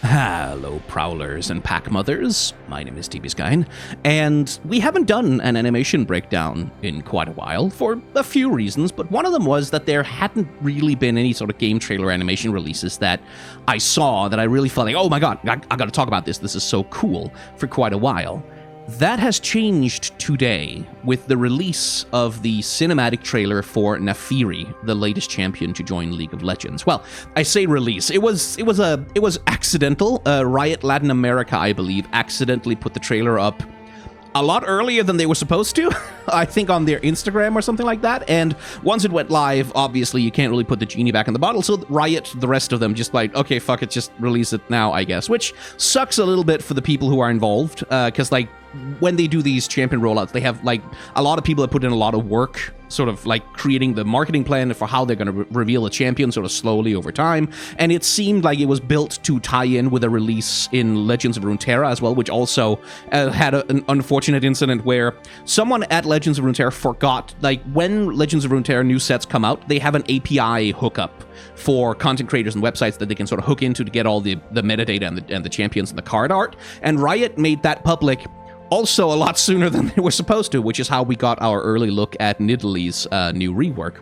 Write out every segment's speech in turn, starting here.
Hello, Prowlers and Pack Mothers. My name is TBSkyne, and we haven't done an animation breakdown in quite a while for a few reasons, but one of them was that there hadn't really been any sort of game trailer animation releases that I saw that I really felt like, oh my god, I gotta talk about this is so cool, for quite a while. That has changed today with the release of the cinematic trailer for Naafiri, the latest champion to join League of Legends. Well, I say release. It was accidental. Riot Latin America, I believe, accidentally put the trailer up a lot earlier than they were supposed to, I think on their Instagram or something like that, and once it went live, obviously you can't really put the genie back in the bottle, so Riot, the rest of them, just like, okay, fuck it, just release it now, I guess, which sucks a little bit for the people who are involved, because, like, when they do these champion rollouts, they have, like, a lot of people that put in a lot of work, sort of, like, creating the marketing plan for how they're going to reveal a champion sort of slowly over time, and it seemed like it was built to tie in with a release in Legends of Runeterra as well, which also had an unfortunate incident where someone at Legends of Runeterra forgot, like, when Legends of Runeterra new sets come out, they have an API hookup for content creators and websites that they can sort of hook into to get all the metadata and the champions and the card art, and Riot made that public also a lot sooner than they were supposed to, which is how we got our early look at Nidalee's new rework.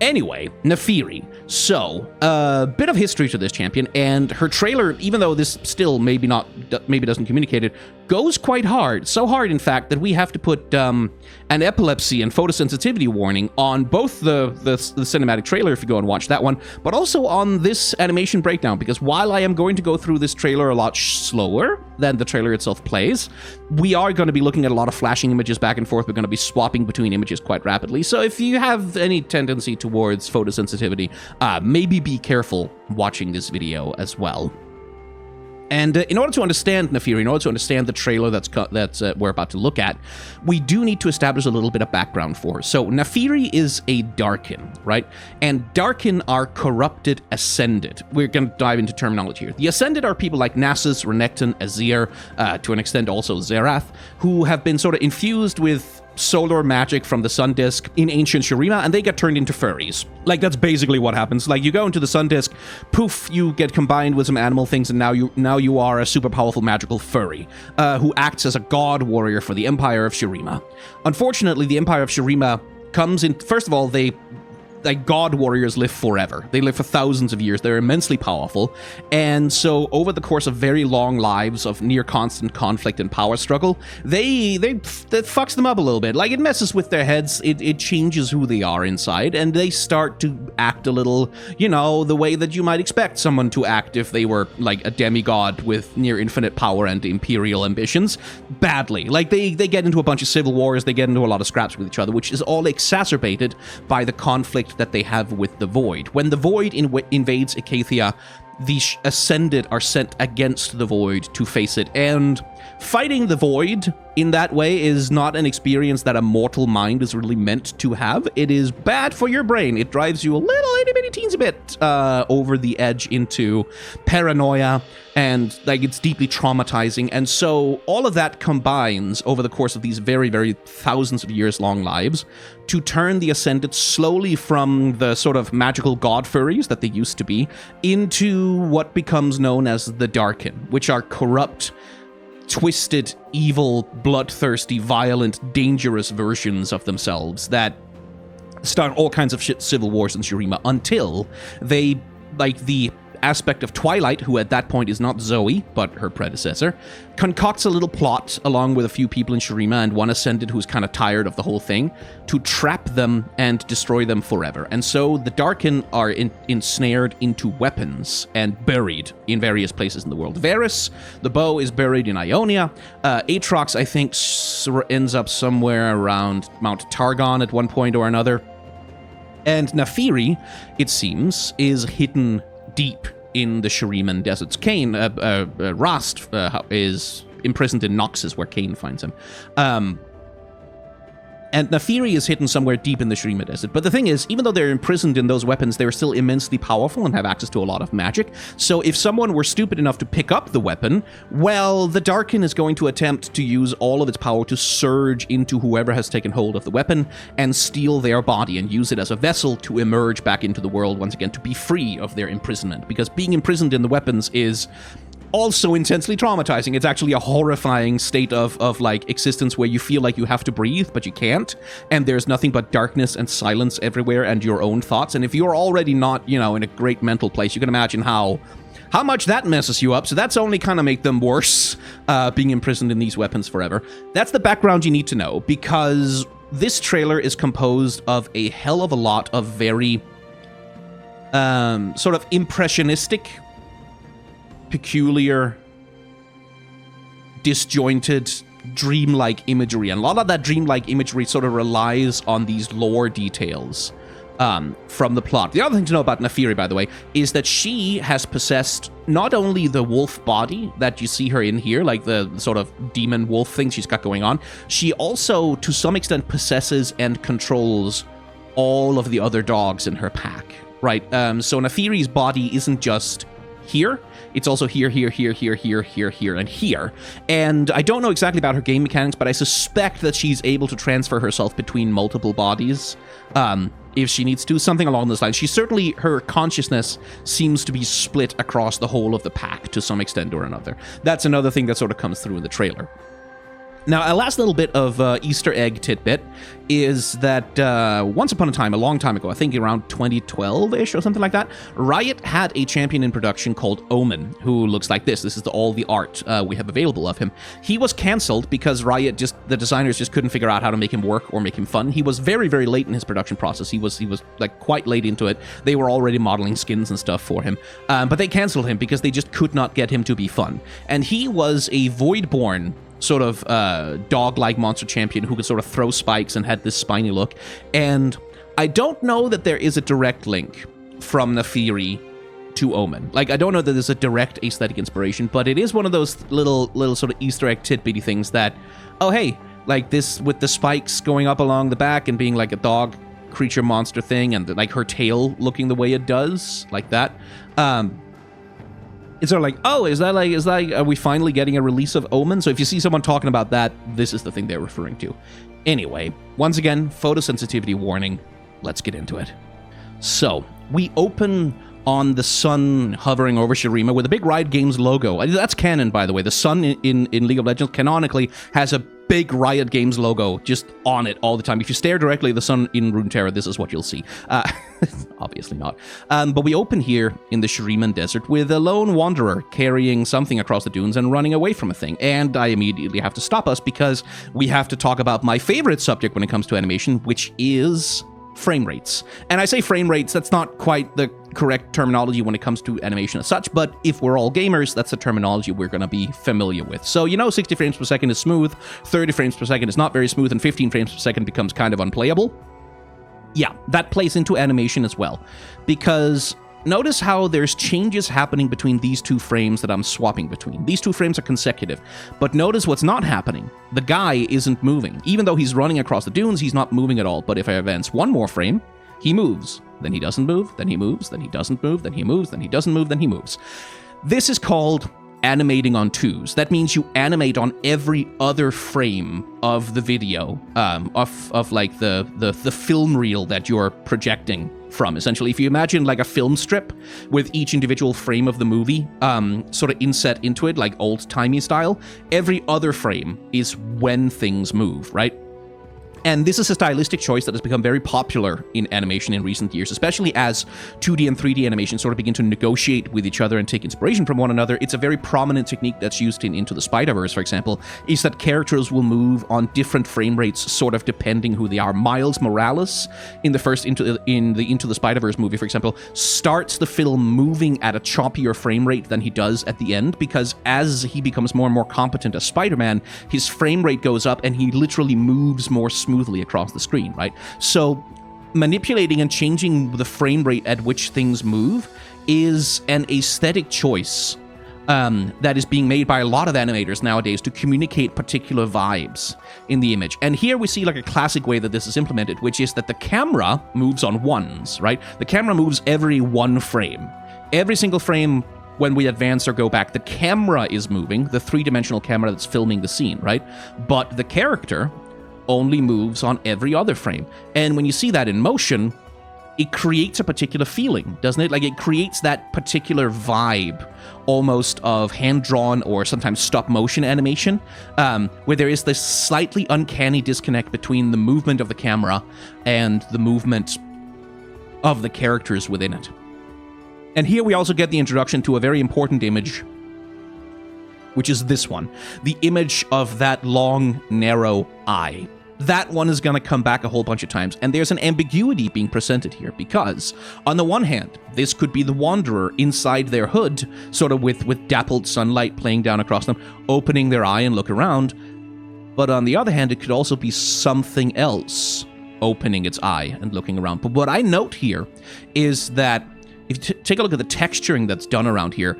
Anyway, Naafiri. So, a bit of history to this champion, and her trailer, even though this still maybe doesn't communicate it, goes quite hard. So hard, in fact, that we have to put an epilepsy and photosensitivity warning on both the cinematic trailer, if you go and watch that one, but also on this animation breakdown, because while I am going to go through this trailer a lot slower than the trailer itself plays, we are going to be looking at a lot of flashing images back and forth. We're going to be swapping between images quite rapidly. So if you have any tendency towards photosensitivity, maybe be careful watching this video as well. And in order to understand Naafiri, in order to understand the trailer that's we're about to look at, we do need to establish a little bit of background for her. So Naafiri is a Darkin, right? And Darkin are corrupted Ascended. We're going to dive into terminology here. The Ascended are people like Nasus, Renekton, Azir, to an extent also Xerath, who have been sort of infused with solar magic from the sun disk in ancient Shurima, and they get turned into furries. Like, that's basically what happens. Like, you go into the sun disk, poof, you get combined with some animal things, and now you are a super powerful magical furry who acts as a god warrior for the Empire of Shurima. Unfortunately, the Empire of Shurima comes in. First of all, like, god warriors live forever. They live for thousands of years. They're immensely powerful. And so over the course of very long lives of near constant conflict and power struggle, that fucks them up a little bit. Like, it messes with their heads. It changes who they are inside, and they start to act a little, you know, the way that you might expect someone to act if they were, like, a demigod with near infinite power and imperial ambitions. Badly. Like, they get into a bunch of civil wars. They get into a lot of scraps with each other, which is all exacerbated by the conflict that they have with the Void. When the Void invades Acacia, the Ascended are sent against the Void to face it, and fighting the Void in that way is not an experience that a mortal mind is really meant to have. It is bad for your brain. It drives you a little itty-bitty teensy bit over the edge into paranoia, and, like, it's deeply traumatizing. And so all of that combines over the course of these very, very thousands of years long lives to turn the Ascended slowly from the sort of magical god furries that they used to be into what becomes known as the Darkin, which are corrupt, twisted, evil, bloodthirsty, violent, dangerous versions of themselves that start all kinds of civil wars in Shurima until they, like the aspect of Twilight, who at that point is not Zoe, but her predecessor, concocts a little plot along with a few people in Shurima and one Ascended who's kind of tired of the whole thing to trap them and destroy them forever. And so the Darkin are ensnared into weapons and buried in various places in the world. Varus, the bow, is buried in Ionia. Aatrox, I think, ends up somewhere around Mount Targon at one point or another. And Naafiri, it seems, is hidden deep in the Shuriman deserts. Kayn, Rast is imprisoned in Noxus, where Kayn finds him. And Naafiri is hidden somewhere deep in the Shurima Desert. But the thing is, even though they're imprisoned in those weapons, they're still immensely powerful and have access to a lot of magic. So if someone were stupid enough to pick up the weapon, well, the Darkin is going to attempt to use all of its power to surge into whoever has taken hold of the weapon and steal their body and use it as a vessel to emerge back into the world once again, to be free of their imprisonment. Because being imprisoned in the weapons is also intensely traumatizing. It's actually a horrifying state of like existence where you feel like you have to breathe, but you can't, and there's nothing but darkness and silence everywhere and your own thoughts. And if you're already not, you know, in a great mental place, you can imagine how much that messes you up. So that's only kind of make them worse, being imprisoned in these weapons forever. That's the background you need to know, because this trailer is composed of a hell of a lot of very sort of impressionistic, peculiar, disjointed, dreamlike imagery. And a lot of that dreamlike imagery sort of relies on these lore details from the plot. The other thing to know about Naafiri, by the way, is that she has possessed not only the wolf body that you see her in here, like the sort of demon wolf thing she's got going on, she also, to some extent, possesses and controls all of the other dogs in her pack, right? So Naafiri's body isn't just here, it's also here, here, here, here, here, here, here, and here. And I don't know exactly about her game mechanics, but I suspect that she's able to transfer herself between multiple bodies if she needs to, something along those lines. She certainly, her consciousness seems to be split across the whole of the pack to some extent or another. That's another thing that sort of comes through in the trailer. Now, a last little bit of Easter egg tidbit is that once upon a time, a long time ago, I think around 2012-ish or something like that, Riot had a champion in production called Omen, who looks like this. This is all the art we have available of him. He was cancelled because Riot the designers just couldn't figure out how to make him work or make him fun. He was very, very late in his production process. He was like quite late into it. They were already modeling skins and stuff for him. But they cancelled him because they just could not get him to be fun. And he was a Voidborn sort of dog-like monster champion who could sort of throw spikes and had this spiny look. And I don't know that there is a direct link from Naafiri to Omen. Like, I don't know that there's a direct aesthetic inspiration, but it is one of those little sort of Easter egg tidbitty things that, oh, hey, like this with the spikes going up along the back and being like a dog creature monster thing, and like her tail looking the way it does, like that. It's sort of like, oh, is that, are we finally getting a release of Omen? So if you see someone talking about that, this is the thing they're referring to. Anyway, once again, photosensitivity warning. Let's get into it. So, we open on the sun hovering over Shurima with a big Riot Games logo. That's canon, by the way. The sun in League of Legends canonically has a big Riot Games logo just on it all the time. If you stare directly at the sun in Runeterra, this is what you'll see. Obviously not. But we open here in the Shuriman Desert with a lone wanderer carrying something across the dunes and running away from a thing. And I immediately have to stop us because we have to talk about my favorite subject when it comes to animation, which is frame rates. And I say frame rates, that's not quite the correct terminology when it comes to animation as such, but if we're all gamers, that's the terminology we're going to be familiar with. So, you know, 60 frames per second is smooth, 30 frames per second is not very smooth, and 15 frames per second becomes kind of unplayable. Yeah, that plays into animation as well, because notice how there's changes happening between these two frames that I'm swapping between. These two frames are consecutive, but notice what's not happening. The guy isn't moving. Even though he's running across the dunes, he's not moving at all. But if I advance one more frame, he moves. Then he doesn't move, then he moves, then he doesn't move, then he moves, then he doesn't move, then he moves. This is called animating on twos. That means you animate on every other frame of the video, of like the film reel that you're projecting from. Essentially, if you imagine like a film strip with each individual frame of the movie sort of inset into it, like old-timey style, every other frame is when things move, right? And this is a stylistic choice that has become very popular in animation in recent years, especially as 2D and 3D animation sort of begin to negotiate with each other and take inspiration from one another. It's a very prominent technique that's used in Into the Spider-Verse, for example, is that characters will move on different frame rates, sort of depending who they are. Miles Morales, in the Into the Spider-Verse movie, for example, starts the film moving at a choppier frame rate than he does at the end, because as he becomes more and more competent as Spider-Man, his frame rate goes up and he literally moves more smoothly across the screen, right? So manipulating and changing the frame rate at which things move is an aesthetic choice that is being made by a lot of animators nowadays to communicate particular vibes in the image. And here we see like a classic way that this is implemented, which is that the camera moves on ones, right? The camera moves every one frame. Every single frame when we advance or go back, the camera is moving, the three-dimensional camera that's filming the scene, right? But the character only moves on every other frame. And when you see that in motion, it creates a particular feeling, doesn't it? Like, it creates that particular vibe, almost of hand-drawn or sometimes stop-motion animation, where there is this slightly uncanny disconnect between the movement of the camera and the movement of the characters within it. And here we also get the introduction to a very important image, which is this one. The image of that long, narrow eye. That one is going to come back a whole bunch of times, and there's an ambiguity being presented here, because, on the one hand, this could be the Wanderer inside their hood, sort of with dappled sunlight playing down across them, opening their eye and look around, but on the other hand, it could also be something else opening its eye and looking around. But what I note here is that, if you take a look at the texturing that's done around here,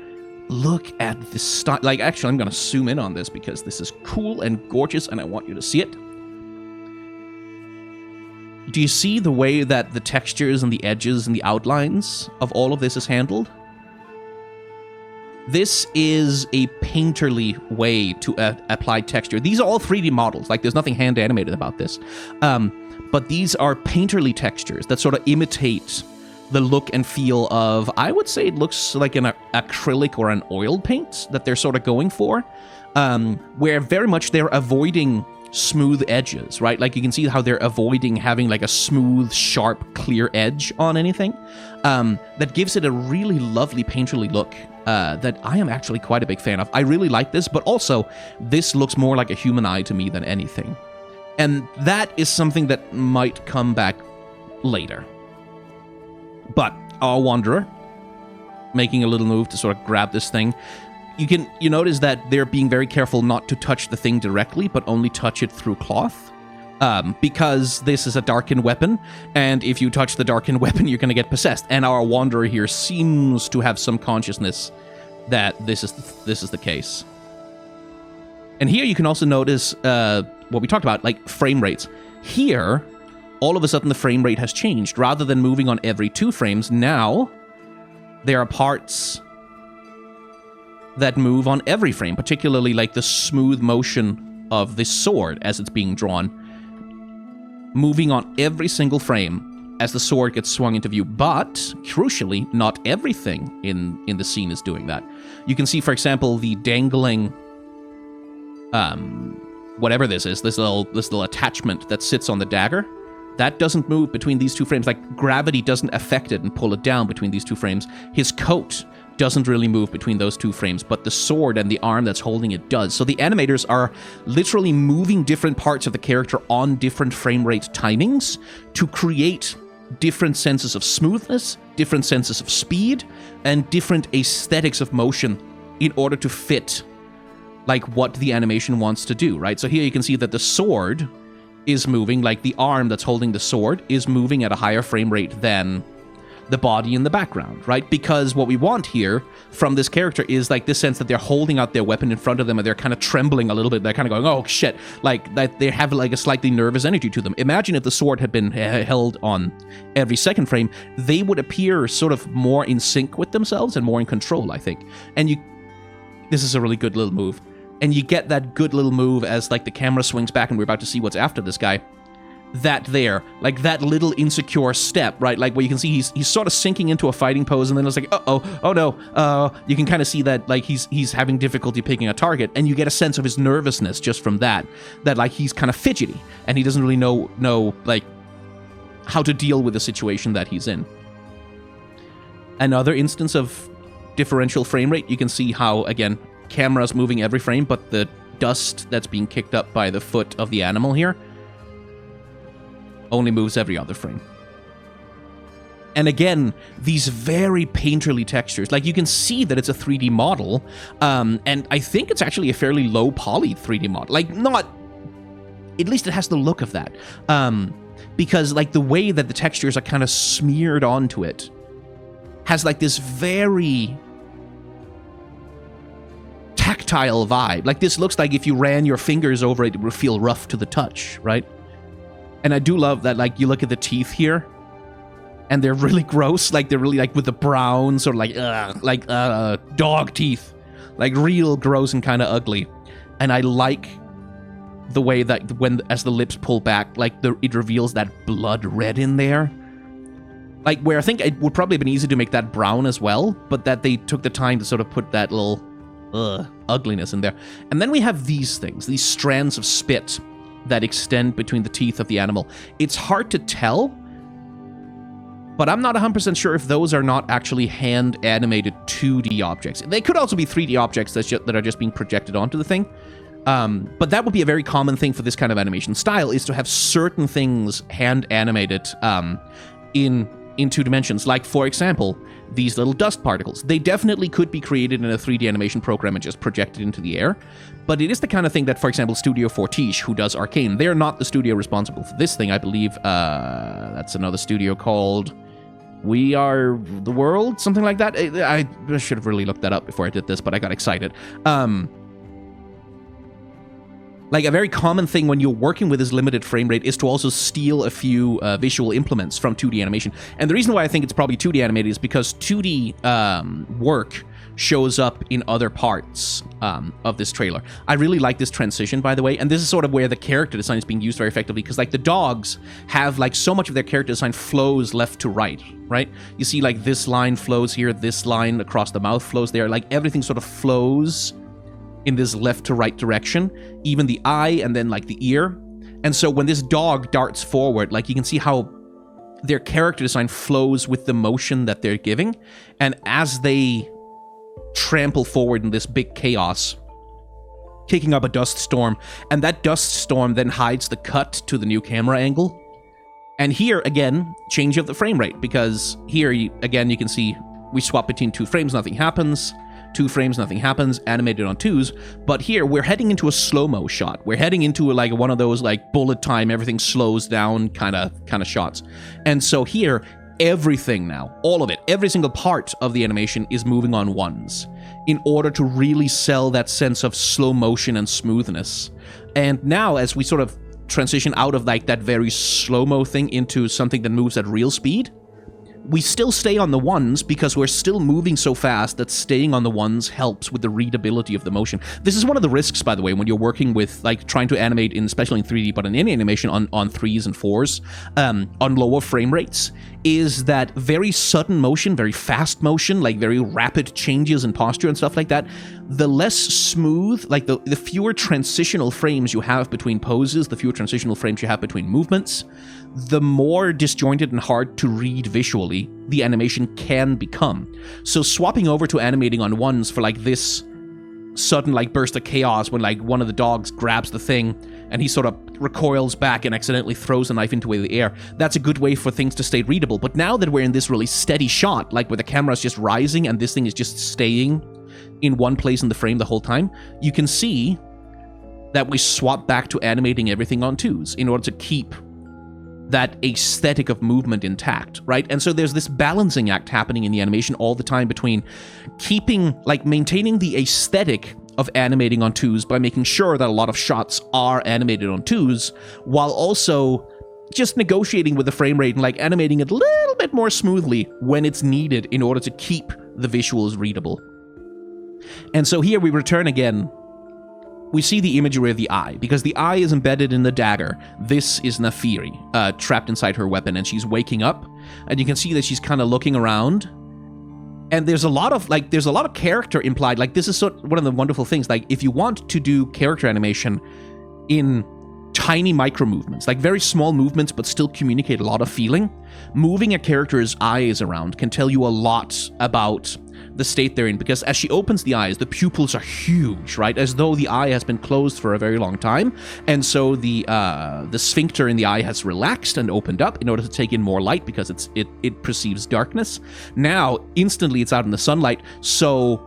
look at this style. Like, actually, I'm going to zoom in on this, because this is cool and gorgeous, and I want you to see it. Do you see the way that the textures and the edges and the outlines of all of this is handled? This is a painterly way to apply texture. These are all 3D models. Like, there's nothing hand animated about this. But these are painterly textures that sort of imitate the look and feel of, I would say it looks like an acrylic or an oil paint that they're sort of going for, where very much they're avoiding smooth edges, right? Like, you can see how they're avoiding having like a smooth, sharp, clear edge on anything. That gives it a really lovely painterly look that I am actually quite a big fan of. I really like this, but also this looks more like a human eye to me than anything. And that is something that might come back later. But our Wanderer, making a little move to sort of grab this thing, you notice that they're being very careful not to touch the thing directly, but only touch it through cloth. Because this is a darkened weapon, and if you touch the darkened weapon, you're going to get possessed. And our Wanderer here seems to have some consciousness that this is the case. And here you can also notice what we talked about, like frame rates. Here, all of a sudden the frame rate has changed. Rather than moving on every 2 frames, now there are parts that move on every frame, particularly like the smooth motion of this sword as it's being drawn, moving on every single frame as the sword gets swung into view. But, crucially, not everything in the scene is doing that. You can see, for example, the dangling, whatever this is, this little attachment that sits on the dagger. That doesn't move between these 2 frames. Like, gravity doesn't affect it and pull it down between these 2 frames. His coat doesn't really move between those 2 frames, but the sword and the arm that's holding it does. So the animators are literally moving different parts of the character on different frame rate timings to create different senses of smoothness, different senses of speed, and different aesthetics of motion in order to fit like what the animation wants to do, right? So here you can see that the sword is moving, like the arm that's holding the sword is moving at a higher frame rate than the body in the background, right? Because what we want here from this character is like this sense that they're holding out their weapon in front of them and they're kind of trembling a little bit. They're kind of going, oh shit, like that they have like a slightly nervous energy to them. Imagine if the sword had been held on every second frame, they would appear sort of more in sync with themselves and more in control, I think. And this is a really good little move. And you get that good little move as like the camera swings back and we're about to see what's after this guy. That like that little insecure step, right? Like where you can see he's sort of sinking into a fighting pose, and then it's like, oh no, you can kind of see that like he's having difficulty picking a target, and you get a sense of his nervousness just from that like he's kind of fidgety, and he doesn't really know like how to deal with the situation that he's in. Another instance of differential frame rate, you can see how, again, camera's moving every frame, but the dust that's being kicked up by the foot of the animal here only moves every other frame. And again, these very painterly textures, like you can see that it's a 3D model, and I think it's actually a fairly low poly 3D model. Like not, at least it has the look of that, because like the way that the textures are kind of smeared onto it has like this very tactile vibe. Like this looks like if you ran your fingers over it, it would feel rough to the touch, right? And I do love that, like, you look at the teeth here, and they're really gross. Like, they're really, like, with the browns, or, like dog teeth. Like, real gross and kind of ugly. And I like the way that as the lips pull back, like, it reveals that blood red in there. Like, where I think it would probably have been easy to make that brown as well, but that they took the time to sort of put that little ugliness in there. And then we have these things, these strands of spit that extend between the teeth of the animal. It's hard to tell, but I'm not 100% sure if those are not actually hand-animated 2D objects. They could also be 3D objects that are just being projected onto the thing. But that would be a very common thing for this kind of animation style, is to have certain things hand-animated in 2 dimensions. Like, for example, these little dust particles. They definitely could be created in a 3D animation program and just projected into the air. But it is the kind of thing that, for example, Studio Fortiche, who does Arcane, they're not the studio responsible for this thing. I believe that's another studio called We Are the World, something like that. I should have really looked that up before I did this, but I got excited. Like, a very common thing when you're working with this limited frame rate is to also steal a few visual implements from 2D animation. And the reason why I think it's probably 2D animated is because 2D work shows up in other parts of this trailer. I really like this transition, by the way, and this is sort of where the character design is being used very effectively, because, like, the dogs have, like, so much of their character design flows left to right? You see, like, this line flows here, this line across the mouth flows there, like, everything sort of flows in this left to right direction, even the eye and then, like, the ear. And so when this dog darts forward, like, you can see how their character design flows with the motion that they're giving. And as they trample forward in this big chaos, kicking up a dust storm, and that dust storm then hides the cut to the new camera angle. And here, again, change of the frame rate, because here, again, you can see we swap between 2 frames, nothing happens. 2 frames, nothing happens, animated on 2s. But here, we're heading into a slow-mo shot. We're heading into, like, one of those, like, bullet time, everything slows down kind of shots. And so here, everything now, all of it, every single part of the animation is moving on 1s in order to really sell that sense of slow motion and smoothness. And now, as we sort of transition out of, like, that very slow-mo thing into something that moves at real speed, we still stay on the 1s because we're still moving so fast that staying on the 1s helps with the readability of the motion. This is one of the risks, by the way, when you're working with, like, trying to animate, especially in 3D, but in any animation on 3s and 4s, on lower frame rates, is that very sudden motion, very fast motion, like very rapid changes in posture and stuff like that, the less smooth, like the fewer transitional frames you have between poses, the fewer transitional frames you have between movements, the more disjointed and hard to read visually the animation can become. So swapping over to animating on 1s for, like, this sudden, like, burst of chaos when, like, one of the dogs grabs the thing and he sort of recoils back and accidentally throws the knife into the air, that's a good way for things to stay readable. But now that we're in this really steady shot, like where the camera's just rising and this thing is just staying in one place in the frame the whole time, you can see that we swap back to animating everything on 2s in order to keep that aesthetic of movement intact, right? And so there's this balancing act happening in the animation all the time between keeping, like, maintaining the aesthetic of animating on 2s by making sure that a lot of shots are animated on 2s, while also just negotiating with the frame rate and, like, animating it a little bit more smoothly when it's needed in order to keep the visuals readable. And so here we return again. We see the imagery of the eye, because the eye is embedded in the dagger. This is Naafiri, trapped inside her weapon, and she's waking up, and you can see that she's kind of looking around, and there's a lot of character implied. Like, this is one of the wonderful things. Like, if you want to do character animation in tiny micro movements, like very small movements, but still communicate a lot of feeling, moving a character's eyes around can tell you a lot about the state they're in, because as she opens the eyes, the pupils are huge, right? As though the eye has been closed for a very long time, and so the sphincter in the eye has relaxed and opened up in order to take in more light, because it perceives darkness. Now, instantly, it's out in the sunlight, so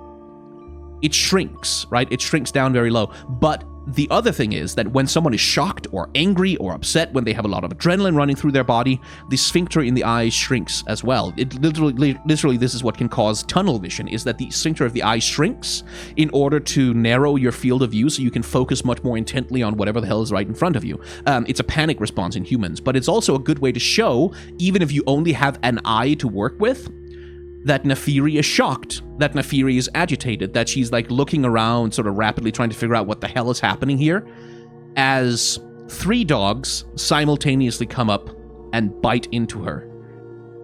it shrinks, right? It shrinks down very low. But the other thing is that when someone is shocked or angry or upset, when they have a lot of adrenaline running through their body, the sphincter in the eye shrinks as well. It literally, this is what can cause tunnel vision, is that the sphincter of the eye shrinks in order to narrow your field of view so you can focus much more intently on whatever the hell is right in front of you. It's a panic response in humans, but it's also a good way to show, even if you only have an eye to work with, that Naafiri is shocked, that Naafiri is agitated, that she's, like, looking around sort of rapidly trying to figure out what the hell is happening here, as 3 dogs simultaneously come up and bite into her.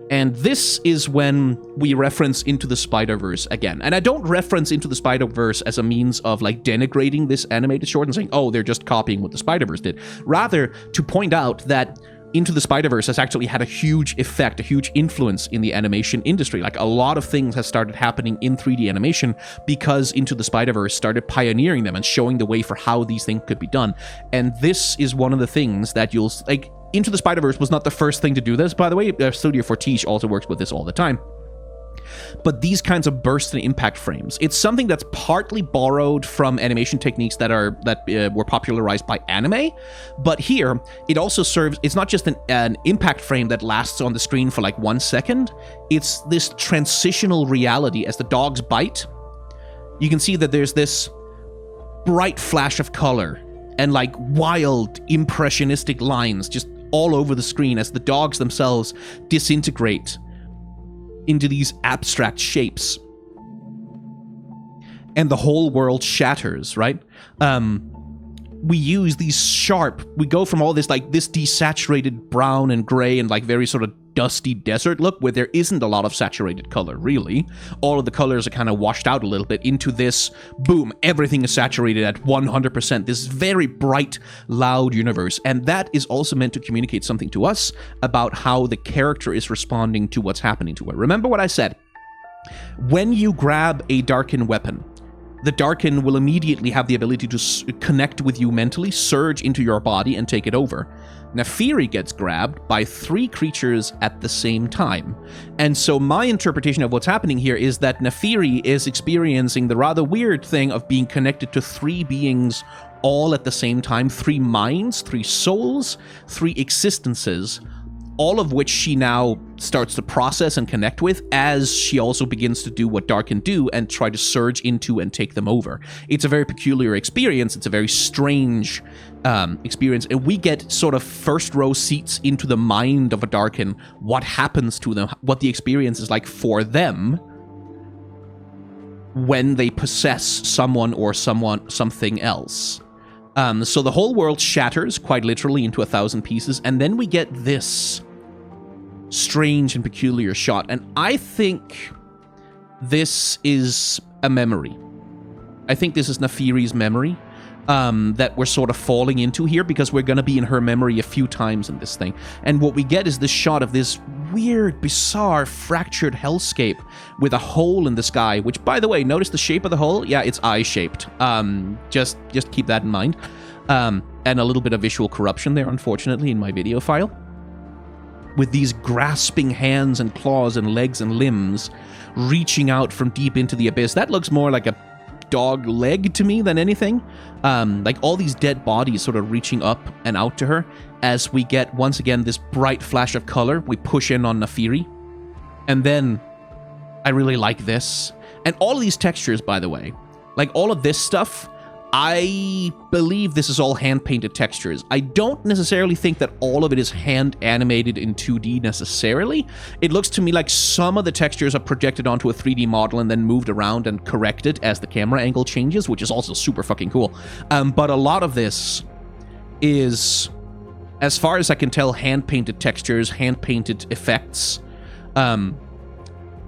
And this is when we reference Into the Spider-Verse again. And I don't reference Into the Spider-Verse as a means of like denigrating this animated short and saying, oh, they're just copying what the Spider-Verse did. Rather, to point out that Into the Spider-Verse has actually had a huge effect, a huge influence in the animation industry. Like, a lot of things have started happening in 3D animation because Into the Spider-Verse started pioneering them and showing the way for how these things could be done. And this is one of the things that you'll, like, Into the Spider-Verse was not the first thing to do this, by the way. Studio Fortiche also works with this all the time. But these kinds of burst and impact frames, it's something that's partly borrowed from animation techniques that were popularized by anime. But here, it also serves, it's not just an impact frame that lasts on the screen for like 1 second. It's this transitional reality. As the dogs bite, you can see that there's this bright flash of color and like wild impressionistic lines just all over the screen as the dogs themselves disintegrate into these abstract shapes. And the whole world shatters, right? We use these we go from all this, like, this desaturated brown and gray and, like, very sort of dusty desert look where there isn't a lot of saturated color, really. All of the colors are kind of washed out a little bit into this, boom, everything is saturated at 100%. This very bright, loud universe. And that is also meant to communicate something to us about how the character is responding to what's happening to her. Remember what I said. When you grab a Darkin weapon, the Darkin will immediately have the ability to connect with you mentally, surge into your body, and take it over. Naafiri gets grabbed by 3 creatures at the same time. And so my interpretation of what's happening here is that Naafiri is experiencing the rather weird thing of being connected to 3 beings all at the same time, 3 minds, 3 souls, 3 existences, all of which she now starts to process and connect with as she also begins to do what Darkin do and try to surge into and take them over. It's a very peculiar experience. It's a very strange experience. And we get sort of first row seats into the mind of a Darkin, what happens to them, what the experience is like for them when they possess someone or something else. So the whole world shatters quite literally into 1,000 pieces, and then we get this strange and peculiar shot. And I think this is a memory. I think this is Naafiri's memory that we're sort of falling into here, because we're going to be in her memory a few times in this thing. And what we get is this shot of this weird, bizarre, fractured hellscape with a hole in the sky, which, by the way, notice the shape of the hole? Yeah, it's eye-shaped. Just keep that in mind. And a little bit of visual corruption there, unfortunately, in my video file. With these grasping hands and claws and legs and limbs reaching out from deep into the abyss. That looks more like a dog leg to me than anything. Like all these dead bodies sort of reaching up and out to her as we get, once again, this bright flash of color. We push in on Naafiri. And then I really like this. And all of these textures, by the way, like all of this stuff, I believe this is all hand-painted textures. I don't necessarily think that all of it is hand-animated in 2D necessarily. It looks to me like some of the textures are projected onto a 3D model and then moved around and corrected as the camera angle changes, which is also super fucking cool. But a lot of this is, as far as I can tell, hand-painted textures, hand-painted effects,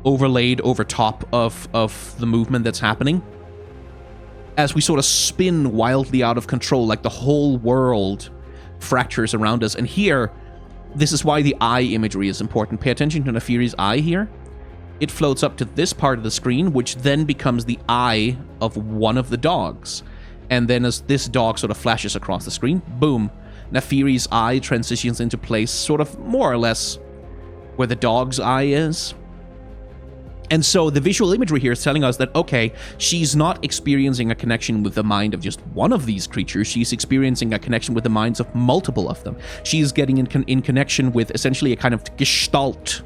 overlaid over top of the movement that's happening, as we sort of spin wildly out of control, like the whole world fractures around us. And here, this is why the eye imagery is important. Pay attention to Naafiri's eye here. It floats up to this part of the screen, which then becomes the eye of one of the dogs. And then as this dog sort of flashes across the screen, boom, Naafiri's eye transitions into place, sort of more or less where the dog's eye is. And so the visual imagery here is telling us that, okay, she's not experiencing a connection with the mind of just one of these creatures. She's experiencing a connection with the minds of multiple of them. She's getting in connection with essentially a kind of gestalt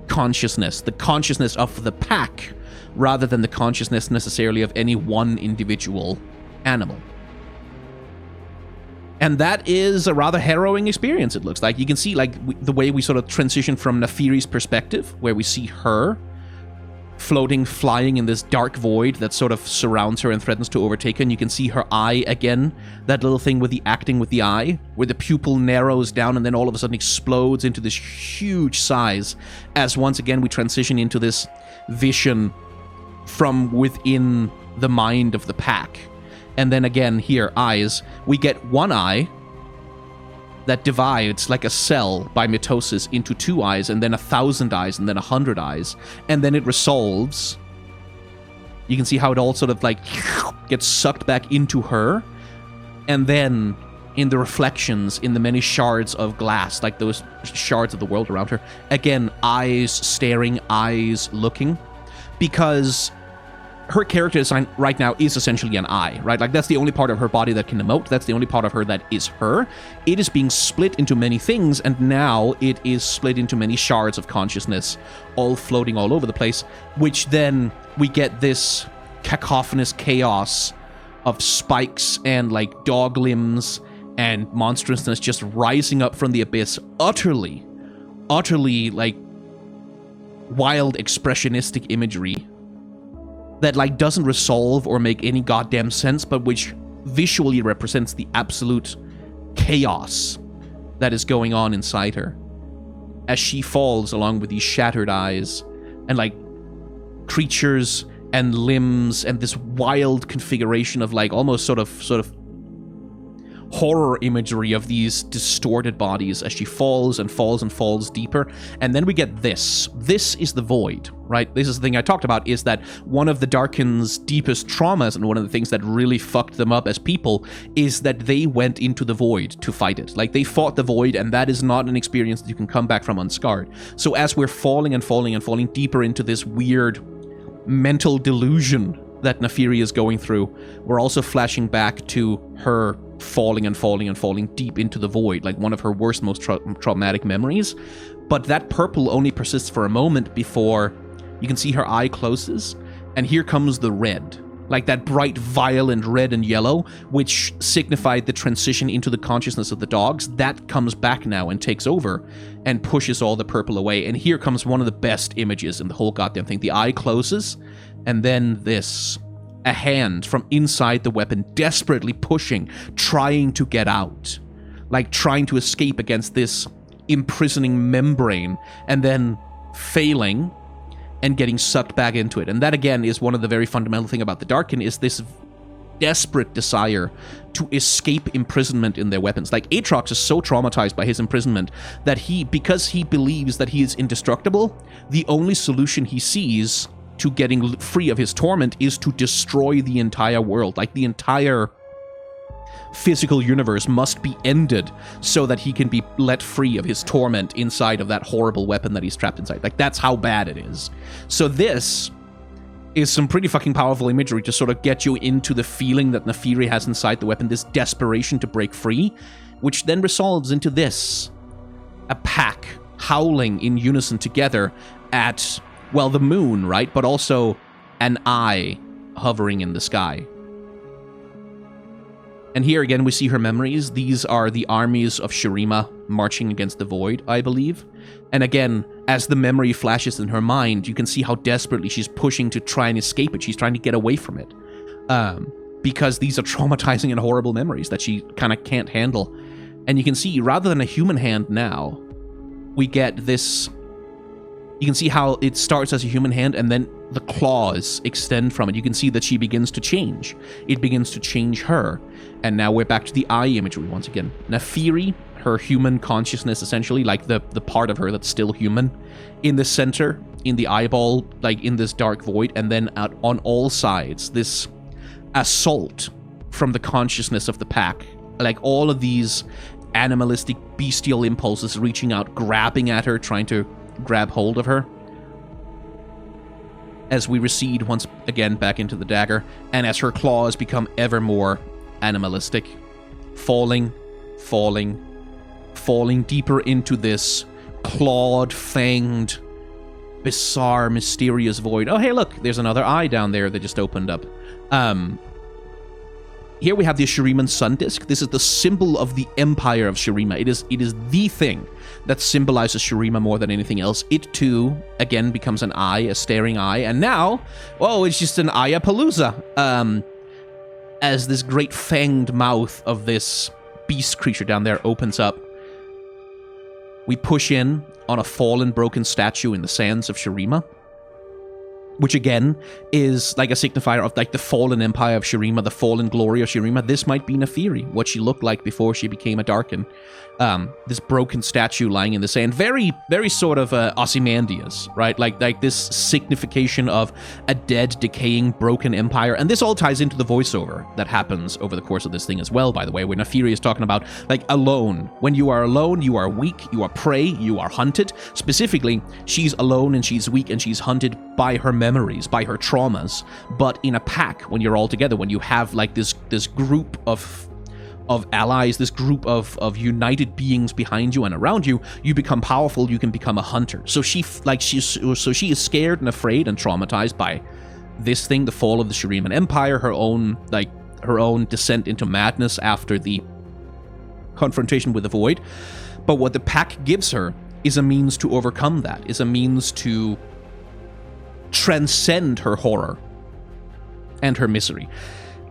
consciousness, the consciousness of the pack, rather than the consciousness necessarily of any one individual animal. And that is a rather harrowing experience, it looks like. You can see, like, the way we sort of transition from Naafiri's perspective, where we see her floating, flying in this dark void that sort of surrounds her and threatens to overtake her. And you can see her eye again, that little thing with the acting with the eye, where the pupil narrows down and then all of a sudden explodes into this huge size, as once again we transition into this vision from within the mind of the pack. And then again here, eyes, we get one eye that divides like a cell by mitosis into 2 eyes, and then 1,000 eyes, and then 100 eyes, and then it resolves. You can see how it all sort of like gets sucked back into her, and then in the reflections, in the many shards of glass, like those shards of the world around her, again, eyes staring, eyes looking, because her character design right now is essentially an eye, right? Like, that's the only part of her body that can emote. That's the only part of her that is her. It is being split into many things, and now it is split into many shards of consciousness, all floating all over the place, which then we get this cacophonous chaos of spikes and, like, dog limbs and monstrousness just rising up from the abyss, utterly, like, wild expressionistic imagery that, like, doesn't resolve or make any goddamn sense, but which visually represents the absolute chaos that is going on inside her as she falls along with these shattered eyes and, like, creatures and limbs and this wild configuration of, like, almost sort of horror imagery of these distorted bodies as she falls and falls and falls deeper. And then we get this. This is the void, right? This is the thing I talked about, is that one of the Darkin's deepest traumas, and one of the things that really fucked them up as people, is that they went into the void to fight it. Like, they fought the void, and that is not an experience that you can come back from unscarred. So as we're falling and falling and falling deeper into this weird mental delusion that Naafiri is going through, we're also flashing back to her falling and falling and falling deep into the void, like one of her worst, most traumatic memories. But that purple only persists for a moment before you can see her eye closes, and here comes the red, like that bright violent red and yellow, which signified the transition into the consciousness of the dogs. That comes back now and takes over and pushes all the purple away. And here comes one of the best images in the whole goddamn thing. The eye closes, and then this, a hand from inside the weapon desperately pushing, trying to get out, like trying to escape against this imprisoning membrane, and then failing and getting sucked back into it. And that, again, is one of the very fundamental thing about the Darkin, is this desperate desire to escape imprisonment in their weapons. Like, Aatrox is so traumatized by his imprisonment that because he believes that he is indestructible, the only solution he sees to getting free of his torment is to destroy the entire world. Like, the entire physical universe must be ended so that he can be let free of his torment inside of that horrible weapon that he's trapped inside. Like, that's how bad it is. So this is some pretty fucking powerful imagery to sort of get you into the feeling that Naafiri has inside the weapon, this desperation to break free, which then resolves into this. A pack howling in unison together at, well, the moon, right? But also an eye hovering in the sky. And here again, we see her memories. These are the armies of Shurima marching against the void, I believe. And again, as the memory flashes in her mind, you can see how desperately she's pushing to try and escape it. She's trying to get away from it. Because these are traumatizing and horrible memories that she kind of can't handle. And you can see, rather than a human hand now, we get this. You can see how it starts as a human hand, and then the claws extend from it. You can see that she begins to change. It begins to change her. And now we're back to the eye imagery once again. Naafiri, her human consciousness, essentially, like the part of her that's still human, in the center, in the eyeball, like in this dark void, and then on all sides, this assault from the consciousness of the pack. Like, all of these animalistic, bestial impulses reaching out, grabbing at her, trying to grab hold of her, as we recede once again back into the dagger, and as her claws become ever more animalistic, falling deeper into this clawed, fanged, bizarre, mysterious void. Oh, hey, look, there's another eye down there that just opened up. here we have the Shuriman sun disk. This is the symbol of the empire of Shurima. It is the thing that symbolizes Shurima more than anything else. It too, again, becomes an eye, a staring eye, and now, oh, it's just an Ayapalooza. As this great fanged mouth of this beast creature down there opens up, we push in on a fallen, broken statue in the sands of Shurima, which again is like a signifier of like the fallen empire of Shurima, the fallen glory of Shurima. This might be Naafiri, what she looked like before she became a Darkin. This broken statue lying in the sand, very, very sort of Ozymandias, right? Like this signification of a dead, decaying, broken empire. And this all ties into the voiceover that happens over the course of this thing as well, by the way, where Naafiri is talking about, like, alone. When you are alone, you are weak, you are prey, you are hunted. Specifically, she's alone and she's weak and she's hunted by her memories, by her traumas. But in a pack, when you're all together, when you have like this group of allies, this group of united beings behind you and around you, you become powerful, you can become a hunter. So she is scared and afraid and traumatized by this thing, the fall of the Shuriman Empire, her own descent into madness after the confrontation with the Void. But what the pack gives her is a means to overcome that, is a means to transcend her horror and her misery.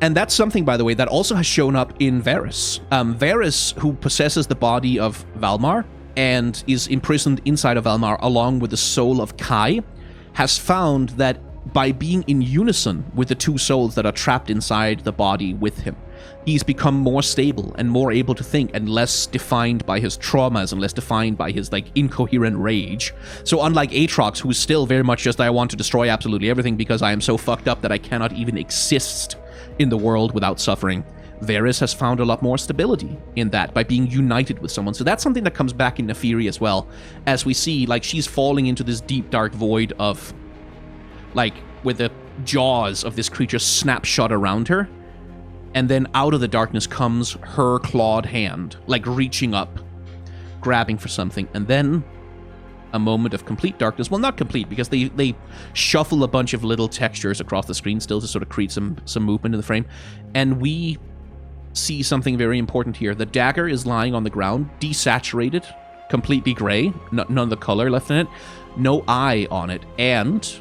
And that's something, by the way, that also has shown up in Varys. Varys, who possesses the body of Valmar and is imprisoned inside of Valmar along with the soul of Kai, has found that by being in unison with the two souls that are trapped inside the body with him, he's become more stable and more able to think and less defined by his traumas and less defined by his, like, incoherent rage. So unlike Aatrox, who's still very much just, I want to destroy absolutely everything because I am so fucked up that I cannot even exist in the world without suffering, Varys has found a lot more stability in that by being united with someone. So that's something that comes back in Naafiri as well, as we see, like, she's falling into this deep, dark void of, like, with the jaws of this creature snapshot around her, and then out of the darkness comes her clawed hand, like reaching up, grabbing for something, and then a moment of complete darkness. Well, not complete, because they shuffle a bunch of little textures across the screen still to sort of create some movement in the frame, and we see something very important here. The dagger is lying on the ground, desaturated, completely gray, none of the color left in it, no eye on it, and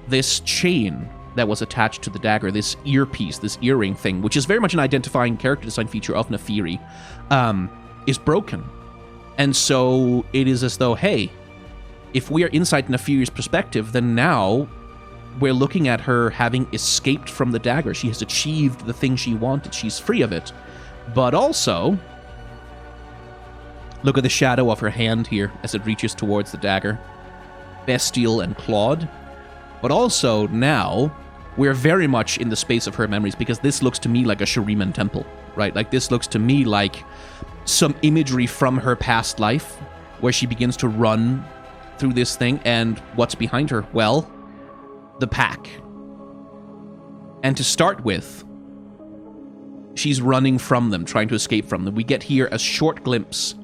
this chain that was attached to the dagger, this earpiece, this earring thing, which is very much an identifying character design feature of Naafiri, is broken. And so it is as though, hey, if we are inside Naafiri's perspective, then now we're looking at her having escaped from the dagger. She has achieved the thing she wanted. She's free of it. But also, look at the shadow of her hand here as it reaches towards the dagger. Bestial and clawed. But also, now, we're very much in the space of her memories, because this looks to me like a Shuriman temple, right? Like, this looks to me like some imagery from her past life, where she begins to run through this thing, and what's behind her? Well, the pack. And to start with, she's running from them, trying to escape from them. We get here a short glimpse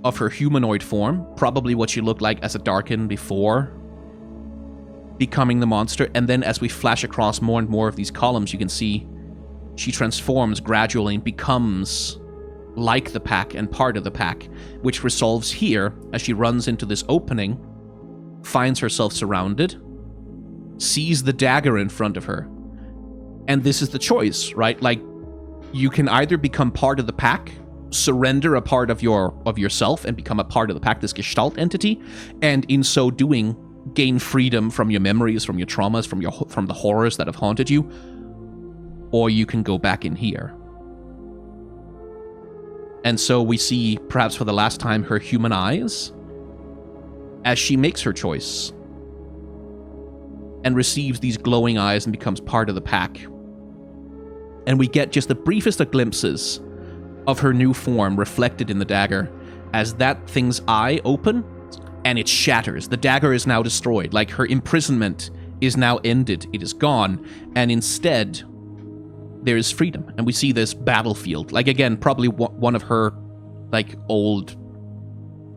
of her humanoid form, probably what she looked like as a Darkin before becoming the monster, and then as we flash across more and more of these columns, you can see she transforms gradually and becomes like the pack and part of the pack, which resolves here as she runs into this opening, finds herself surrounded, sees the dagger in front of her, and this is the choice, right? Like, you can either become part of the pack, surrender a part of yourself and become a part of the pack, this Gestalt entity, and in so doing gain freedom from your memories, from your traumas, from the horrors that have haunted you, or you can go back in here. And so we see, perhaps for the last time, her human eyes as she makes her choice and receives these glowing eyes and becomes part of the pack. And we get just the briefest of glimpses of her new form reflected in the dagger as that thing's eye open and it shatters. The dagger is now destroyed. Like, her imprisonment is now ended. It is gone. And instead, there is freedom. And we see this battlefield. Like, again, probably one of her, like, old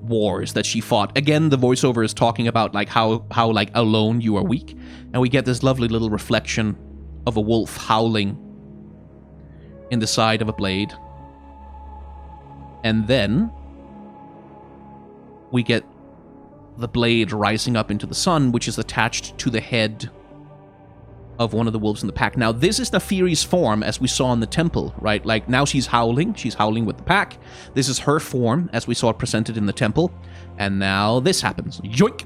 wars that she fought. Again, the voiceover is talking about, like, how like, alone you are weak. And we get this lovely little reflection of a wolf howling in the side of a blade. And then we get the blade rising up into the sun, which is attached to the head of one of the wolves in the pack. Now, this is Naafiri's form, as we saw in the temple, right? Like, now she's howling with the pack. This is her form, as we saw it presented in the temple. And now this happens. Yoink!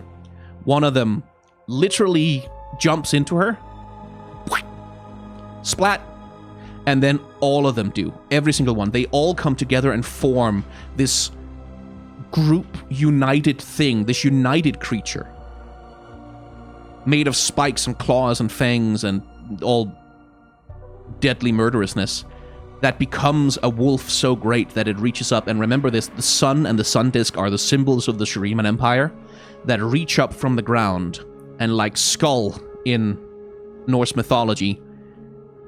One of them literally jumps into her. Splat! And then all of them do. Every single one. They all come together and form this group united thing, this united creature. Made of spikes and claws and fangs and all deadly murderousness, that becomes a wolf so great that it reaches up. And remember this, the sun and the sun disk are the symbols of the Shuriman Empire that reach up from the ground and, like Skull in Norse mythology,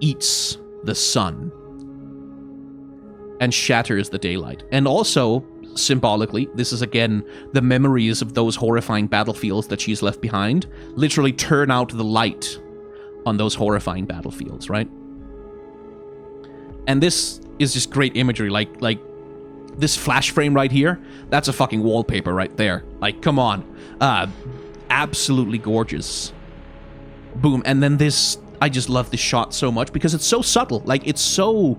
eats the sun and shatters the daylight. And also, symbolically, this is again the memories of those horrifying battlefields that she's left behind, literally turn out the light on those horrifying battlefields, right? And this is just great imagery, like this flash frame right here, that's a fucking wallpaper right there. Like, come on. Absolutely gorgeous. Boom. And then this, I just love this shot so much because it's so subtle. Like, it's so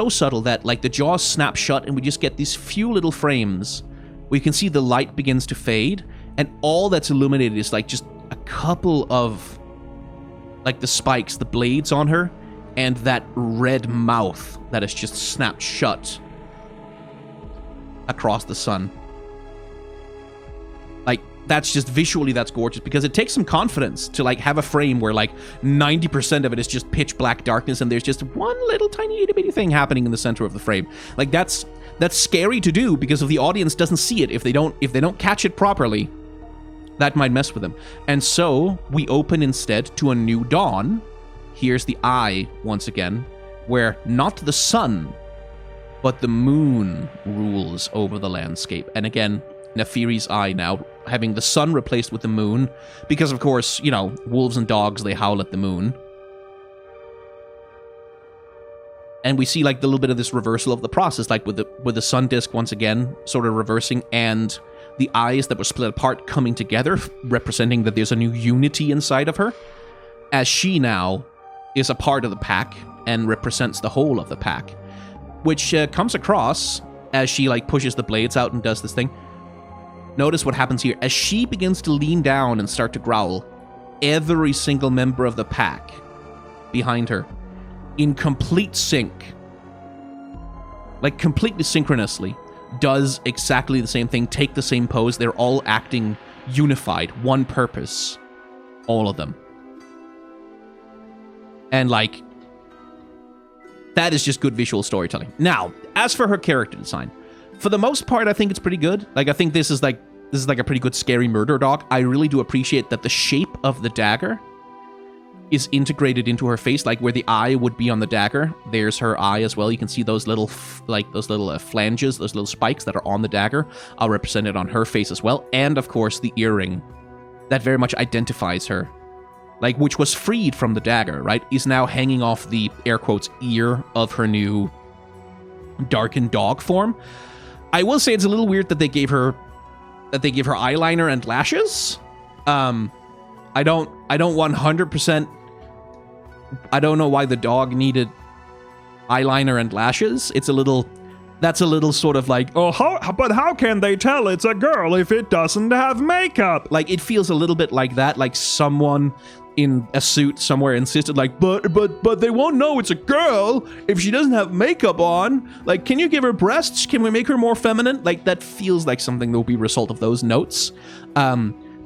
subtle that, like, the jaws snap shut and we just get these few little frames where you can see the light begins to fade, and all that's illuminated is, like, just a couple of, like, the spikes, the blades on her, and that red mouth that is just snapped shut across the sun. Like, that's just visually, that's gorgeous, because it takes some confidence to, like, have a frame where, like, 90% of it is just pitch black darkness and there's just one little tiny itty bitty thing happening in the center of the frame. Like, that's scary to do, because if the audience doesn't see it, if they don't catch it properly, that might mess with them. And so we open instead to a new dawn. Here's the eye once again, where not the sun, but the moon rules over the landscape. And again, Naafiri's eye now, having the sun replaced with the moon, because of course, you know, wolves and dogs, they howl at the moon. And we see, like, the little bit of this reversal of the process, like with the sun disk once again sort of reversing, and the eyes that were split apart coming together, representing that there's a new unity inside of her, as she now is a part of the pack and represents the whole of the pack, which comes across as she, like, pushes the blades out and does this thing. Notice what happens here. As she begins to lean down and start to growl, every single member of the pack behind her, in complete sync, like completely synchronously, does exactly the same thing, take the same pose. They're all acting unified, one purpose, all of them. And, like, that is just good visual storytelling. Now, as for her character design, for the most part, I think it's pretty good. Like, I think this is like a pretty good scary murder dog. I really do appreciate that the shape of the dagger is integrated into her face, like where the eye would be on the dagger. There's her eye as well. You can see those little flanges, those little spikes that are on the dagger are represented on her face as well. And of course, the earring that very much identifies her, like, which was freed from the dagger, right, is now hanging off the, air quotes, ear of her new darkened dog form. I will say it's a little weird that they gave her eyeliner and lashes. I don't 100%. I don't know why the dog needed eyeliner and lashes. That's a little sort of like, oh, but how can they tell it's a girl if it doesn't have makeup? Like, it feels a little bit like that, like someone in a suit somewhere insisted, like, but they won't know it's a girl if she doesn't have makeup on. Like, can you give her breasts? Can we make her more feminine? Like, that feels like something that will be a result of those notes.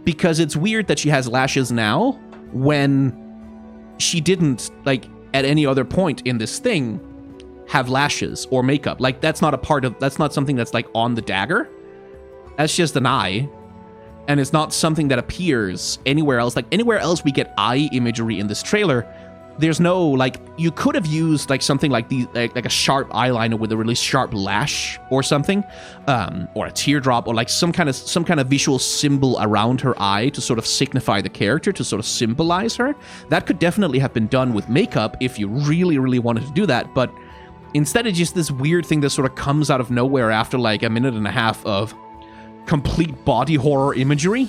Because it's weird that she has lashes now when she didn't, like, at any other point in this thing have lashes or makeup. Like, that's not something that's, like, on the dagger. That's just an eye. And it's not something that appears anywhere else. Like, anywhere else we get eye imagery in this trailer, there's no, like, you could have used, like, something like like a sharp eyeliner with a really sharp lash or something, or a teardrop, or like some kind of visual symbol around her eye to sort of signify the character, to sort of symbolize her. That could definitely have been done with makeup if you really, really wanted to do that, but Instead, it's just this weird thing that sort of comes out of nowhere after like a minute and a half of complete body horror imagery.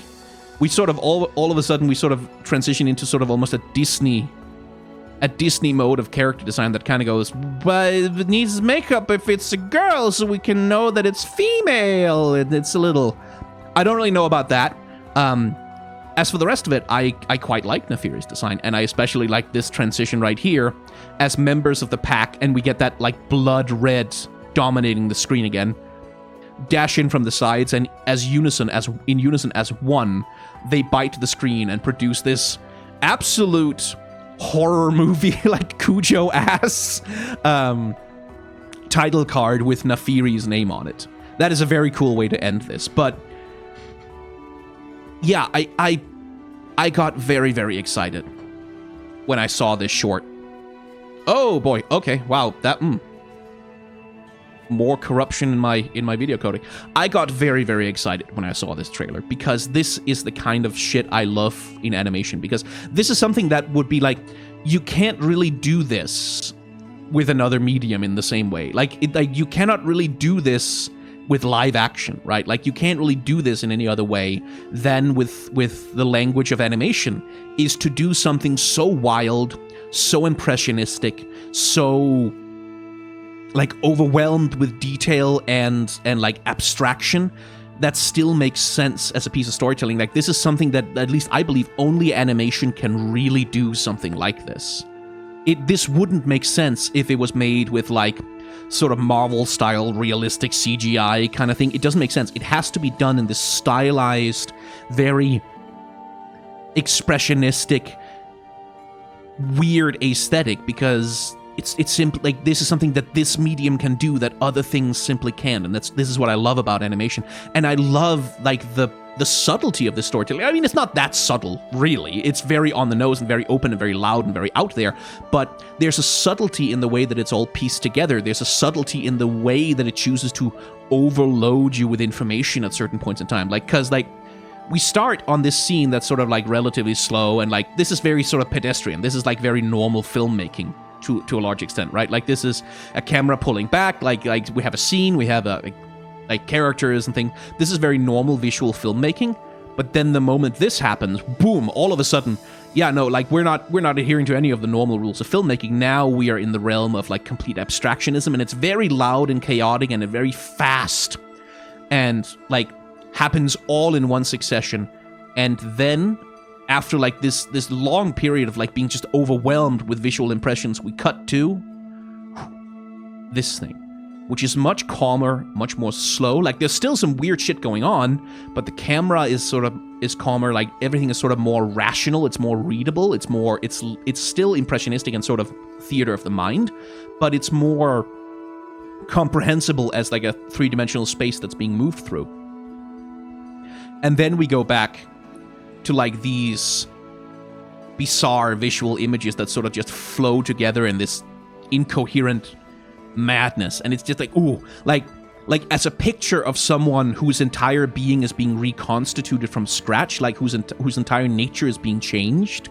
We sort of all of a sudden we sort of transition into sort of almost a Disney mode of character design that kind of goes, but it needs makeup if it's a girl so we can know that it's female. It's a little, I don't really know about that. As for the rest of it, I quite like Naafiri's design, and I especially like this transition right here as members of the pack, and we get that like blood red dominating the screen again. Dash in from the sides, and in unison as one, they bite the screen and produce this absolute horror movie like Cujo ass title card with Naafiri's name on it. That is a very cool way to end this. But yeah, I got very, very excited when I saw this short. Oh boy, okay, wow, that more corruption in my video coding. I got very, very excited when I saw this trailer, because this is the kind of shit I love in animation, because this is something that would be like, you can't really do this with another medium in the same way. Like you cannot really do this with live action, right? Like you can't really do this in any other way than with the language of animation, is to do something so wild, so impressionistic, so like overwhelmed with detail and like abstraction that still makes sense as a piece of storytelling. Like this is something that at least I believe only animation can really do something like this. This wouldn't make sense if it was made with like sort of Marvel style realistic CGI kind of thing. It doesn't make sense. It has to be done in this stylized, very expressionistic, weird aesthetic, because it's simply like this is something that this medium can do that other things simply can't, and this is what I love about animation. And I love like the subtlety of this storytelling. I mean, it's not that subtle, really. It's very on the nose and very open and very loud and very out there, but there's a subtlety in the way that it's all pieced together. There's a subtlety in the way that it chooses to overload you with information at certain points in time. Like, because like we start on this scene that's sort of like relatively slow, and like this is very sort of pedestrian. This is like very normal filmmaking to a large extent, right? Like this is a camera pulling back, like we have a scene, we have like characters and things. This is very normal visual filmmaking. But then the moment this happens, boom, all of a sudden, yeah, no, like we're not adhering to any of the normal rules of filmmaking. Now we are in the realm of like complete abstractionism, and it's very loud and chaotic and very fast, and like happens all in one succession. And then after like this long period of like being just overwhelmed with visual impressions, we cut to this thing, which is much calmer, much more slow. Like there's still some weird shit going on, but the camera is calmer. Like everything is sort of more rational. It's more readable. It's still impressionistic and sort of theater of the mind, but it's more comprehensible as like a three-dimensional space that's being moved through. And then we go back to like these bizarre visual images that sort of just flow together in this incoherent madness. And it's just like, ooh, like as a picture of someone whose entire being is being reconstituted from scratch, like whose entire nature is being changed,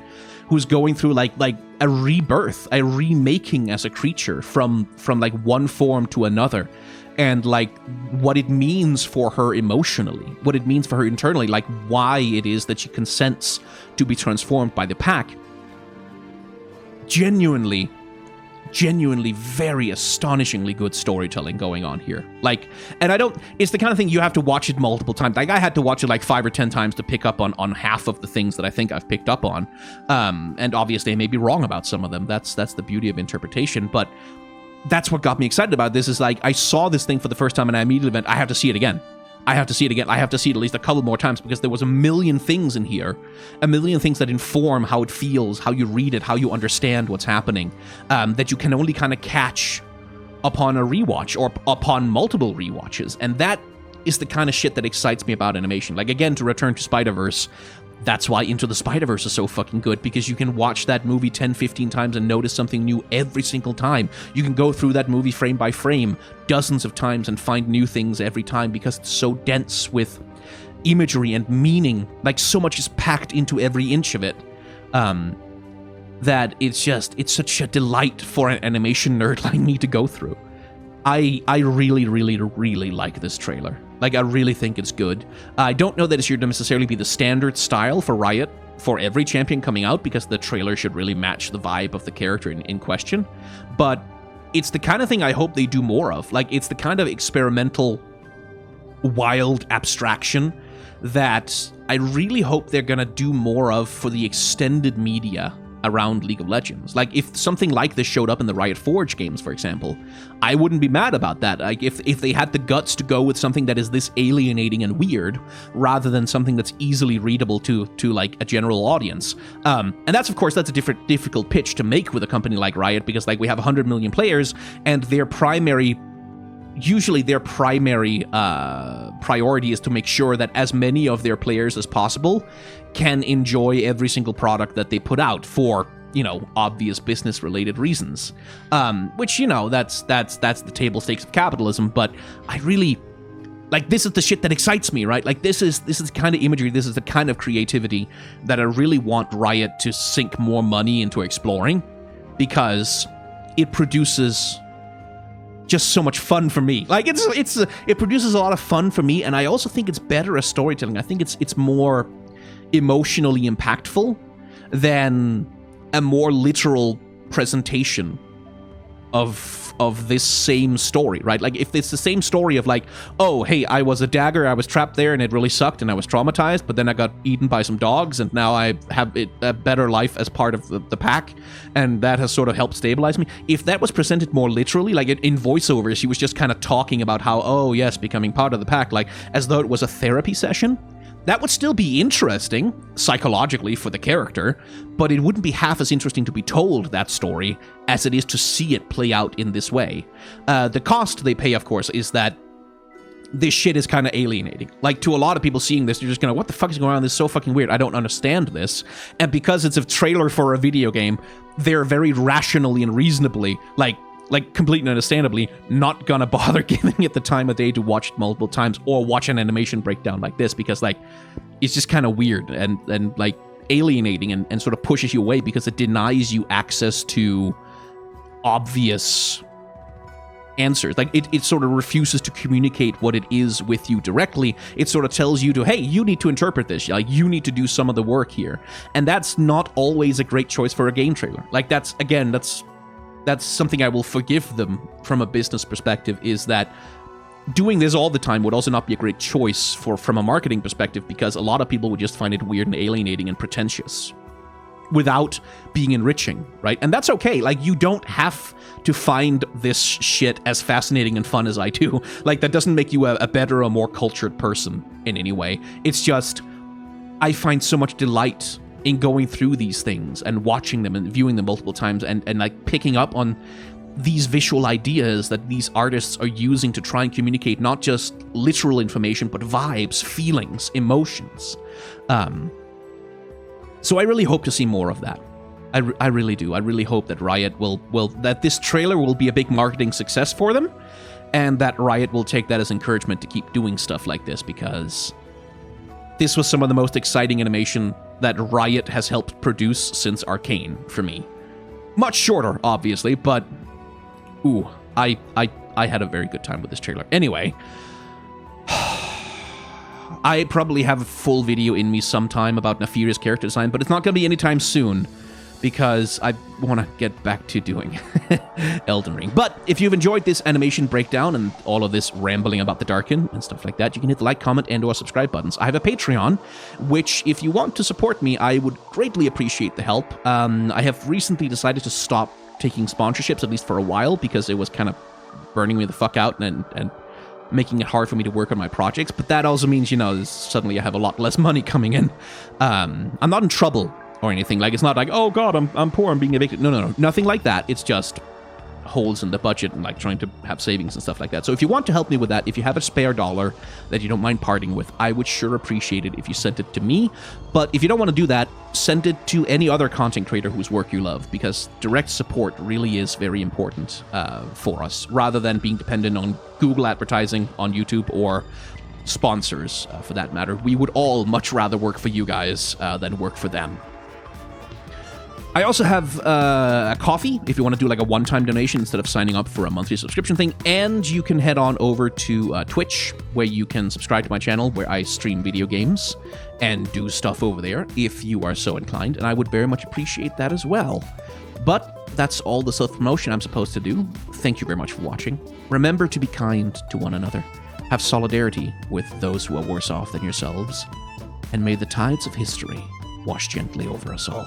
who's going through like a rebirth, a remaking as a creature from like one form to another. And like what it means for her emotionally, what it means for her internally, like why it is that she consents to be transformed by the pack. Genuinely very astonishingly good storytelling going on here. Like, and it's the kind of thing you have to watch it multiple times. Like I had to watch it like 5 or 10 times to pick up on half of the things that I think I've picked up on. And obviously I may be wrong about some of them. That's the beauty of interpretation, but that's what got me excited about this. Is like I saw this thing for the first time and I immediately went, I have to see it again. I have to see it at least a couple more times, because there was a million things in here, a million things that inform how it feels, how you read it, how you understand what's happening, that you can only kind of catch upon a rewatch or upon multiple rewatches. And that is the kind of shit that excites me about animation. Like, again, to return to Spider-Verse, that's why Into the Spider-Verse is so fucking good, because you can watch that movie 10, 15 times and notice something new every single time. You can go through that movie frame by frame dozens of times and find new things every time, because it's so dense with imagery and meaning. Like, so much is packed into every inch of it. that it's such a delight for an animation nerd like me to go through. I really, really, really like this trailer. Like, I really think it's good. I don't know that it should necessarily be the standard style for Riot for every champion coming out, because the trailer should really match the vibe of the character in question. But it's the kind of thing I hope they do more of. Like, it's the kind of experimental, wild abstraction that I really hope they're gonna do more of for the extended media around League of Legends. Like, if something like this showed up in the Riot Forge games, for example, I wouldn't be mad about that. Like, if they had the guts to go with something that is this alienating and weird, rather than something that's easily readable to like a general audience. And that's, of course, that's a difficult pitch to make with a company like Riot, because like we have 100 million players, and their primary priority is to make sure that as many of their players as possible can enjoy every single product that they put out for, obvious business-related reasons. Which, that's the table stakes of capitalism, but I really... Like, this is the shit that excites me, right? Like, this is the kind of imagery, this is the kind of creativity that I really want Riot to sink more money into exploring, because it produces just so much fun for me. Like, it produces a lot of fun for me, and I also think it's better as storytelling. I think it's more emotionally impactful than a more literal presentation of this same story, right? Like, if it's the same story of like, oh, hey, I was a dagger, I was trapped there and it really sucked and I was traumatized, but then I got eaten by some dogs and now I have a better life as part of the pack, and that has sort of helped stabilize me. If that was presented more literally, like in voiceover, she was just kind of talking about how, oh yes, becoming part of the pack, like as though it was a therapy session, that would still be interesting psychologically for the character, but it wouldn't be half as interesting to be told that story as it is to see it play out in this way. The cost they pay, of course, is that this shit is kind of alienating. Like, to a lot of people seeing this, you're just gonna, what the fuck is going on? This is so fucking weird. I don't understand this. And because it's a trailer for a video game, they're very rationally and reasonably, like completely understandably, not gonna bother giving it the time of day to watch it multiple times or watch an animation breakdown like this, because like it's just kind of weird and like alienating and sort of pushes you away, because it denies you access to obvious answers. Like, it sort of refuses to communicate what it is with you directly. It sort of tells you to, hey, you need to interpret this. Like, you need to do some of the work here. And that's not always a great choice for a game trailer. Like, that's something I will forgive them from a business perspective, is that doing this all the time would also not be a great choice from a marketing perspective, because a lot of people would just find it weird and alienating and pretentious without being enriching, right? And that's okay. Like, you don't have to find this shit as fascinating and fun as I do. Like, that doesn't make you a better or more cultured person in any way. It's just, I find so much delight in going through these things and watching them and viewing them multiple times and like picking up on these visual ideas that these artists are using to try and communicate not just literal information, but vibes, feelings, emotions. So I really hope to see more of that. I really do. I really hope that Riot will that this trailer will be a big marketing success for them, and that Riot will take that as encouragement to keep doing stuff like this, because this was some of the most exciting animation that Riot has helped produce since Arcane for me. Much shorter, obviously, but ooh, I had a very good time with this trailer. Anyway, I probably have a full video in me sometime about Naafiri's character design, but it's not going to be anytime soon, because I want to get back to doing Elden Ring. But if you've enjoyed this animation breakdown and all of this rambling about the Darkin and stuff like that, you can hit the like, comment, and or subscribe buttons. I have a Patreon, which if you want to support me, I would greatly appreciate the help. I have recently decided to stop taking sponsorships, at least for a while, because it was kind of burning me the fuck out and making it hard for me to work on my projects. But that also means, suddenly I have a lot less money coming in. I'm not in trouble or anything. Like, it's not like, oh god, I'm poor, I'm being evicted. No, nothing like that. It's just holes in the budget and like trying to have savings and stuff like that. So if you want to help me with that, if you have a spare dollar that you don't mind parting with, I would sure appreciate it if you sent it to me. But if you don't want to do that, send it to any other content creator whose work you love, because direct support really is very important for us, rather than being dependent on Google advertising on YouTube or sponsors for that matter. We would all much rather work for you guys than work for them. I also have a coffee if you want to do like a one-time donation instead of signing up for a monthly subscription thing. And you can head on over to Twitch, where you can subscribe to my channel, where I stream video games and do stuff over there if you are so inclined. And I would very much appreciate that as well. But that's all the self-promotion I'm supposed to do. Thank you very much for watching. Remember to be kind to one another. Have solidarity with those who are worse off than yourselves. And may the tides of history wash gently over us all.